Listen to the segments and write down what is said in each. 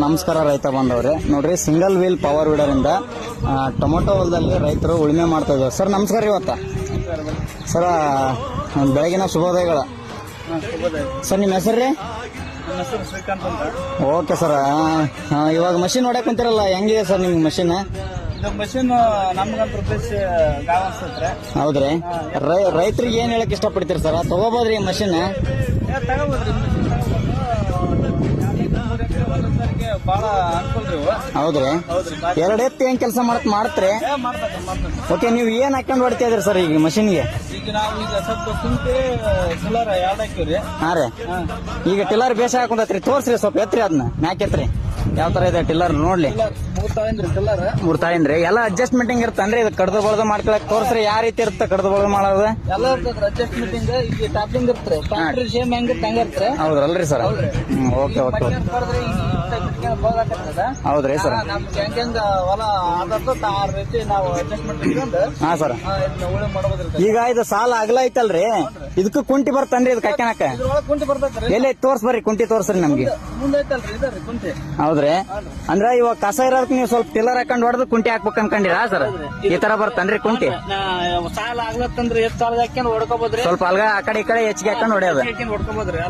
ನಮಸ್ಕಾರ ರೈತ ಬಂದವ್ರೆ. ನೋಡ್ರಿ, ಸಿಂಗಲ್ ವೀಲ್ ಪವರ್ ವೀಡರ್ ಇಂದ ಟೊಮೊಟೊ ಹೊಲದಲ್ಲಿ ರೈತರು ಉಳುಮೆ ಮಾಡ್ತಾ ಇದ್ದಾರೆ. ಸರ್ ನಮಸ್ಕಾರ. ಇವತ್ತ ಸರ್ ಬೆಳಗಿನ ಶುಭೋದಯಗಳು. ಸರ್ ನಿಮ್ಮ ಹೆಸರು ರೀ? ಶ್ರೀಕಾಂತ್ ಅಂತ. ಓಕೆ ಸರ್, ಇವಾಗ ಮಷಿನ್ ಹೊಡ್ಯಾಕ್ ಕುಂತಿರಲ್ಲ, ಹೆಂಗಿದೆ ಸರ್ ನಿಮ್ಗೆ ಮಷಿನ್? ಮಷಿನ್ ನಮ್ಗಂತ ರೂಪಾಯಿ ಗಾವ ಅನ್ಸತ್ರೆ. ಹೌದ್ರಿ, ರೈತರಿಗೆ ಏನ್ ಹೇಳಕ್ ಇಷ್ಟಪಡ್ತೀರಿ ಸರ್? ತಗೋಬೋದ್ರಿ ಮಷಿನ್? ತಗೋಬೋದ್ರಿ, ಬಹಳ ಅನುಕೂಲ ರೀ. ಹೌದ್ರಿ, ಎರಡು ಎತ್ತಿ ಹೆಂಗ್ ಕೆಲಸ ಮಾಡ್ತ್ರಿ? ಓಕೆ, ನೀವು ಏನ್ ಹಾಕೊಂಡ್ ಹೊಡಿತಾ ಇದ್ರಿ ಸರ್ ಈಗ ಮಷಿನ್ಗೆ? ಈಗ ನಾವು ಸ್ವಲ್ಪ ಕುಂತಿ ಟಿಲ್ಲರ್ ಎರಡು ಹಾಕಿವ್ರಿ. ಹಾ ರೀ, ಈಗ ಟಿಲ್ಲರ್ ಬೇಸ ಹಾಕೊಂಡತ್ರಿ. ತೋರ್ಸ್ರಿ ಸ್ವಲ್ಪ, ಎತ್ರಿ ಅದನ್ನ ಮ್ಯಾಕ್ ಎತ್ರಿ. ಯಾವ ತರ ಇದೆ ಟಿಲ್ಲರ್ ನೋಡ್ಲಿ. ಮೂರ್ ತಾಳಿಂದ್ರಿ ಎಲ್ಲ ಅಡ್ಜಸ್ಟ್ಮೆಂಟಿಂಗ್ ಇರ್ತನ್ರಿ? ಇದು ಕಡ್ದು ಬಳ್ದು ಮಾಡ್ಕೊಳಕ್ ತೋರ್ಸ್ರಿ, ಯಾವ ರೀತಿ ಇರುತ್ತೆ ಕಡ್ದು ಬಳ್ದು ಮಾಡೋದು? ಎಲ್ಲ ಇರ್ತದ್ರಿ ಅಡ್ಜಸ್ಟ್ಮೆಂಟಿಂಗ್. ಈಗ ಟಾಪಿಂಗ್ ಇರ್ತಾರೆ, ಸೇಮ್ ಹೆಂಗಿರುತ್ತೆ ಹಂಗ ಇರ್ತಾರೆ. ಹೌದ್ರಲ್ರಿ ಸರ್? Okay okay. ಹೌದ್ರಿ ಸರ್? ನಮ್ಗೆ ಹೆಂಗ ಹೊಲ ಆದದ್ದು ಆ ರೀತಿ ನಾವು ಅಡ್ಜಸ್ಟ್ಮೆಂಟ್ ಇಟ್ಕೊಂಡು ಹಾ ಸರ್. ಉಳಿ ಮಾಡ್ಬೋದ್ರಿ. ಈಗ ಇದು ಸಾಲ ಅಗಲ ಐತಲ್ರಿ, ಇದಕ್ಕೂ ಕುಂಟಿ ಬರ್ತನ್ರಿ ಇದು ಕಕ್ಕೆನಕ? ಇದ್ರೊಳಗೆ ಕುಂಟಿ ಬರ್ತೈತ್ರಿ. ಎಲ್ಲಿ ತೋರ್ಸ್ ಬರ್ರಿ, ಕುಂಟಿ ತೋರ್ಸ್ರಿ ನಮ್ಗೆ. ಮುಂದೆ ಐತಲ್ರಿ ಇದ್ರಿ ಕುಂಟಿ. ಹೌದ್ರಿ, ಅಂದ್ರೆ ಇವಾಗ ಕಸ ಇರೋದಕ್ಕೆ ನೀವು ಸ್ವಲ್ಪ ಟಿಲ್ಲರ್ ಹಾಕೊಂಡ್ ಹೊಡೆದು ಕುಂಟಿ ಹಾಕ್ಬೇಕು ಅನ್ಕೊಂಡಿರಾ ಸರ್? ಈ ತರ ಬರ್ತನ್ರಿ ಕುಂಟಿ? ಸಾಲ ಆಗ್ಲತ್ತಂದ್ರೆ ಎಷ್ಟ್ ಸಾಲ ಹಾಕ್ಯಂಡ್ ಹೊಡ್ಕೋಬೋದ್ರಿ. ಸ್ವಲ್ಪ ಅಲ್ಗ ಆ ಕಡೆ ಈ ಕಡೆ ಹೆಚ್ಚಿಗೆ ಹಾಕೊಂಡ್ ಹೊಡೆಯೋದು. ಹೊಡ್ಕೋಬೋದ್ರಿ.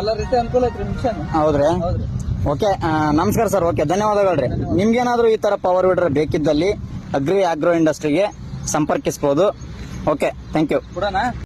ಎಲ್ಲ ರೀತಿ ಅನುಕೂಲ ಐತ್ರಿ ಮಿಷನ್. ಹೌದ್ರಿ, ಓಕೆ. ನಮಸ್ಕಾರ ಸರ್. ಓಕೆ, ಧನ್ಯವಾದಗಳ್ರಿ. ನಿಮ್ಗೇನಾದ್ರೂ ಈ ತರ ಪವರ್ ವೀಡರ್ ಬೇಕಿದ್ದಲ್ಲಿ ಅಗ್ರಿ ಆಗ್ರೋ ಇಂಡಸ್ಟ್ರಿಗೆ ಸಂಪರ್ಕಿಸಬಹುದು. Okay, thank you.